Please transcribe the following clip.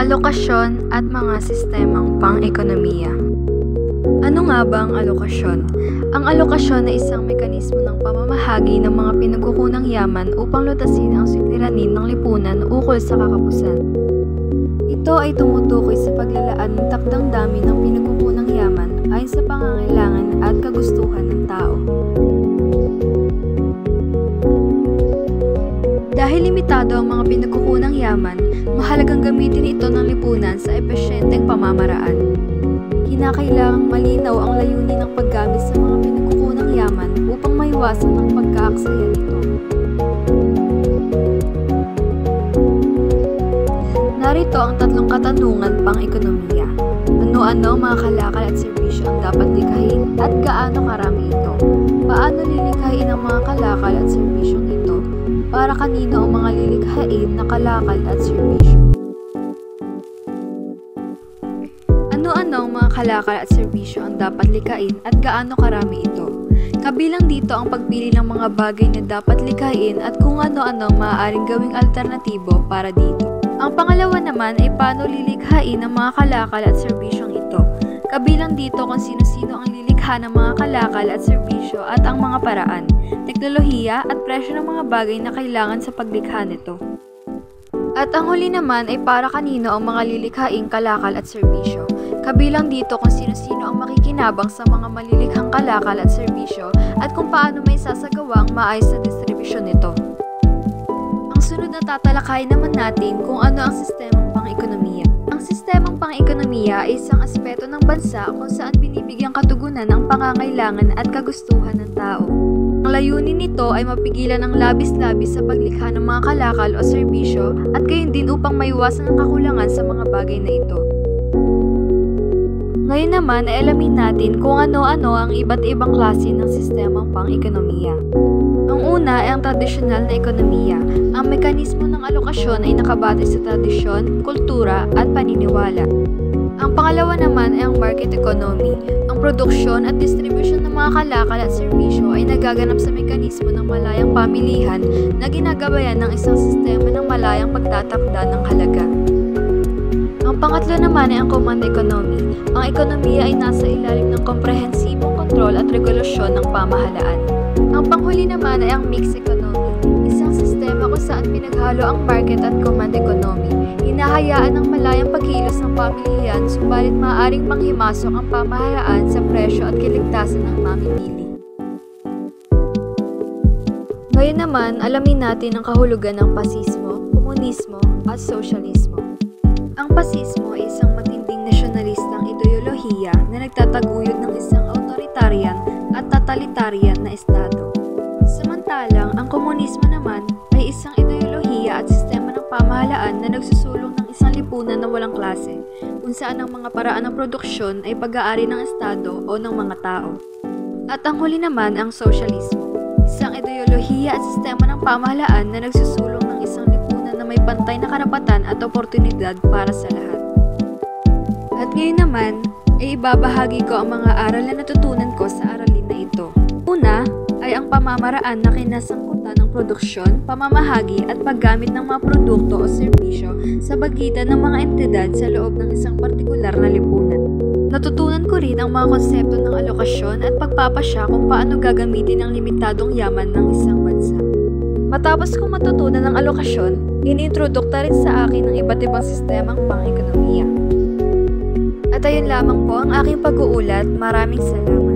Alokasyon at mga sistemang pang-ekonomiya. Ano nga ba ang alokasyon? Ang alokasyon ay isang mekanismo ng pamamahagi ng mga pinagkukunang yaman upang lutasin ang suliranin ng lipunan ukol sa kakapusan. Ito ay tumutukoy sa paglalaan ng takdang dami ng pinagkukunang yaman ayon sa pangangailangan at kagustuhan ng tao. Dahil limitado ang mga pinagkukunang yaman, mahalagang gamitin ito ng lipunan sa epesyenteng pamamaraan. Kinakailangang malinaw ang layunin ng paggamit sa mga pinagkukunang yaman upang maiwasan ang pagkaaksaya nito. Narito ang tatlong katanungan pang-ekonomiya. Ano-ano ang mga kalakal at serbisyo ang dapat likhain at gaano karami ito? Paano lilikhain ang mga kalakal at serbisyong ito? Para kanino ang mga lilikhain na kalakal at serbisyo? Ano-ano ang mga kalakal at serbisyo ang dapat likhain at gaano karami ito? Kabilang dito ang pagpili ng mga bagay na dapat likhain at kung ano-ano ang maaaring gawing alternatibo para dito. Ang pangalawa naman ay paano lilikhain ang mga kalakal at serbisyong ito. Kabilang dito kung sino-sino ang lilikha ng mga kalakal at serbisyo at ang mga paraan, teknolohiya at presyo ng mga bagay na kailangan sa paglikha nito. At ang huli naman ay para kanino ang mga lilikhaing kalakal at serbisyo. Kabilang dito kung sino-sino ang makikinabang sa mga malilikhang kalakal at serbisyo at kung paano may sasagawa ang maayos na distribusyon nito. Ang sunod na tatalakayin naman natin kung ano ang sistemang pang-ekonomiya. Ang sistemang pang-ekonomiya ay isang aspeto ng bansa kung saan binibigyang katugunan ang pangangailangan at kagustuhan ng tao. Ang layunin nito ay mapigilan ang labis-labis sa paglikha ng mga kalakal o serbisyo at gayon din upang maiwasan ang kakulangan sa mga bagay na ito. Ngayon naman ay alamin natin kung ano-ano ang iba't ibang klase ng sistemang pang-ekonomiya. Ang una ay ang tradisyonal na ekonomiya. Ang mekanismo ng alokasyon ay nakabatay sa tradisyon, kultura at paniniwala. Ang pangalawa naman ay ang market economy. Ang produksyon at distribusyon ng mga kalakal at serbisyo ay nagaganap sa mekanismo ng malayang pamilihan na ginagabayan ng isang sistema ng malayang pagtatakda ng halaga. Ang pangatlo naman ay ang command economy. Ang ekonomiya ay nasa ilalim ng komprehensibong kontrol at regulasyon ng pamahalaan. Ang panghuli naman ay ang mixed economy, isang sistema kung saan pinaghalo ang market at command economy. Hinahayaan ang malayang pagkilos ng pamilihan subalit maaaring manghimasok ang pamahalaan sa presyo at kaligtasan ng mamimili. Ngayon naman, alamin natin ang kahulugan ng pasismo, komunismo at sosyalismo. Ang pasismo ay isang matinding nasyonalistang ideolohiya na nagtataguyod ng isang authoritarian at totalitarian na estado. Samantalang, ang komunismo naman ay isang ideolohiya at sistema ng pamahalaan na nagsusulong ng isang lipunan na walang klase, kung saan ang mga paraan ng produksyon ay pag-aari ng estado o ng mga tao. At ang huli naman ang sosyalismo, isang ideolohiya at sistema ng pamahalaan na nagsusulong ng isang lipunan na may pantay na karapatan at oportunidad para sa lahat. At ngayon naman, ay ibabahagi ko ang mga aral na natutunan ko sa aralin na ito. Una ay ang pamamaraan na kinasangkutan ng produksyon, pamamahagi at paggamit ng mga produkto o serbisyo sa pagitan ng mga entidad sa loob ng isang partikular na lipunan. Natutunan ko rin ang mga konsepto ng alokasyon at pagpapasya kung paano gagamitin ang limitadong yaman ng isang bansa. Matapos kong matutunan ng alokasyon, inintrodukta rin sa akin ang iba't ibang sistemang pang-ekonomiya. At ayun lamang po ang aking pag-uulat. Maraming salamat.